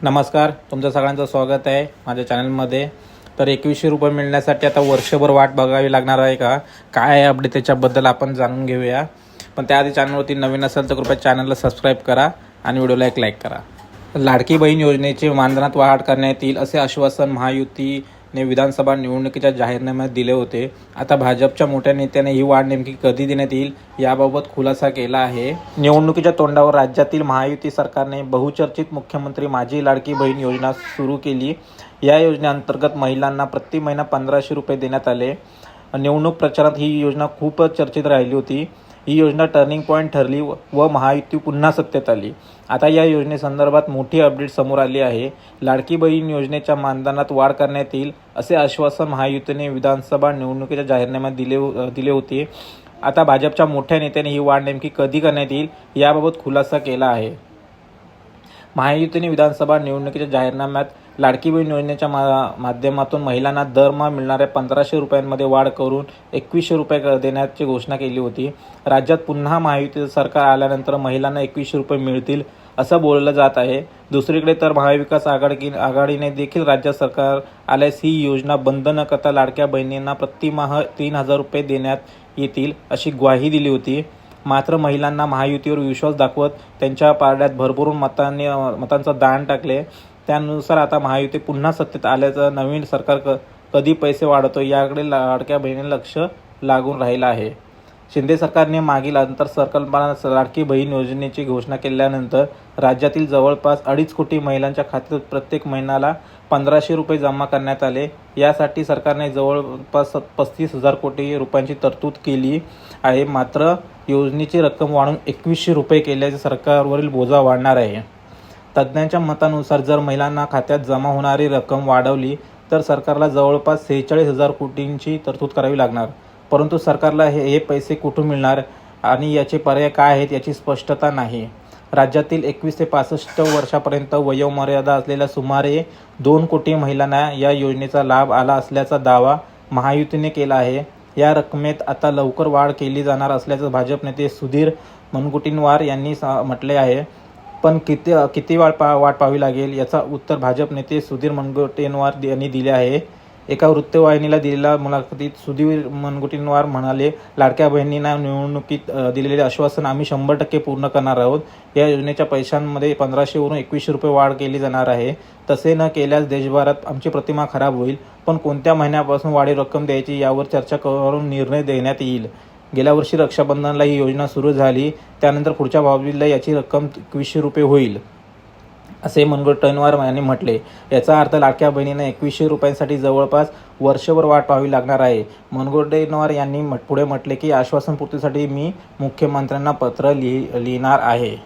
नमस्कार, तुमचं सगळ्यांचं स्वागत आहे माझ्या चॅनलमध्ये. तर 2100 रुपये मिळण्यासाठी आता वर्षभर वाट बघावी लागणार आहे का, काय आहे अपडेट त्याच्याबद्दल आपण जाणून घेऊया. पण त्याआधी चॅनलवरती नवीन असेल तर कृपया चॅनलला सबस्क्राईब करा आणि व्हिडिओला एक लाईक करा. लाडकी बहीण योजनेचे मानधनात वाढ करण्यात येईल असे आश्वासन महायुतीने विधानसभा निवडणुकीच्या जाहीरनाम्यात दिले होते. आता भाजपच्या मोठ्या नेत्याने ही वाढ नेमकी कधी देण्यात येईल याबाबत खुलासा केला आहे. निवडणुकीच्या तोंडावर राज्यातील महायुती सरकारने बहुचर्चित मुख्यमंत्री माझी लाडकी बहीण योजना सुरू केली. या योजनेअंतर्गत महिलांना प्रति महिना 1500 रुपये देण्यात आले. निवडणूक प्रचारात ही योजना खूपच चर्चेत राहिली होती. ही योजना टर्निंग पॉईंट ठरली व महायुती पुन्हा सत्तेत आली. आता या योजनेसंदर्भात मोठी अपडेट समोर आली आहे. लाडकी बहीण योजनेच्या मानधनात वाढ करण्यात येईल असे आश्वासन महायुतीने विधानसभा निवडणुकीच्या जाहीरनाम्यात दिले होते. आता भाजपच्या मोठ्या नेत्याने ही वाढ नेमकी कधी करण्यात येईल याबाबत खुलासा केला आहे. महायुतीने विधानसभा निवडणुकीच्या जाहीरनाम्यात लाडकी बहीण योजनेच्या माध्यमातून महिलांना दरमहा मिळणाऱ्या 1500 रुपयांमध्ये वाढ करून 2100 रुपये देण्याची घोषणा केली होती. राज्यात पुन्हा महायुतीचं सरकार आल्यानंतर महिलांना 2100 रुपये मिळतील असं बोललं जात आहे. दुसरीकडे तर महाविकास आघाडीने देखील राज्य सरकार आल्यास ही योजना बंद न करता लाडक्या बहिणींना प्रतिमाह 3000 रुपये देण्यात येतील अशी ग्वाही दिली होती. मात्र महिलांना महायुतीवर विश्वास दाखवत त्यांच्या पारड्यात भरभरून मतांचं दान टाकले. त्यानुसार आता महायुती पुन्हा सत्तेत आल्याचं नवीन सरकार कधी पैसे वाढवतो याकडे लाडक्या बहिणींना लक्ष लागून राहिलं आहे. शिंदे सरकारने मागील अर्थसंकल्पात लाडकी बहीण योजनेची घोषणा केल्यानंतर राज्यातील जवळपास 2.5 कोटी महिलांच्या खात्यात प्रत्येक महिन्याला 1500 रुपये जमा करण्यात आले. यासाठी सरकारने जवळपास 35,000 कोटी रुपयांची तरतूद केली आहे. मात्र योजनेची रक्कम वाढून 2100 रुपये केल्याचे सरकारवरील बोजा वाढणार आहे. तज्ज्ञांच्या मतानुसार जर महिलांना खात्यात जमा होणारी रक्कम वाढवली तर सरकारला जवळपास 46,000 कोटींची तरतूद करावी लागणार. परंतु सरकारला हे पैसे कुठून मिळणार आणि याचे पर्याय काय आहेत याची स्पष्टता नाही. राज्यातील 21 ते 65 वर्षापर्यंत वयोमर्यादा असलेल्या सुमारे 2 कोटी महिलांना या योजनेचा लाभ आला असल्याचा दावा महायुतीने केला आहे. या रकमेत आता लवकर वाढ केली जाणार असल्याचं भाजप नेते सुधीर मुनगंटीवार यांनी म्हटले आहे. पण किती वाट पाहावी लागेल याचा उत्तर भाजप नेते सुधीर मुनगंटीवार यांनी दिले आहे. एका वृत्तवाहिनीला दिलेल्या मुलाखतीत सुधीर मुनगंटीवार म्हणाले, लाडक्या बहिणींना निवडणुकीत दिलेले आश्वासन आम्ही 100% पूर्ण करणार आहोत. या योजनेच्या पैशांमध्ये 1500 वरून 2100 रुपये वाढ केली जाणार आहे. तसे न केल्यास देशभरात आमची प्रतिमा खराब होईल. पण कोणत्या महिन्यापासून वाढीव रक्कम द्यायची यावर चर्चा करून निर्णय देण्यात येईल. गेल्या वर्षी रक्षाबंधनला ही योजना सुरू झाली. त्यानंतर पुढच्या भाऊबीजेला याची रक्कम 2100 रुपये होईल असे मुनगंटीवार यांनी म्हटले. याचा अर्थ लाडक्या बहिणींना 2100 रुपयांसाठी जवळपास वर्षभर वाट पाहावी लागणार आहे. मुनगंटीवार यांनी पुढे म्हटले की आश्वासन पूर्तीसाठी मी मुख्यमंत्र्यांना पत्र लिहिणार आहे.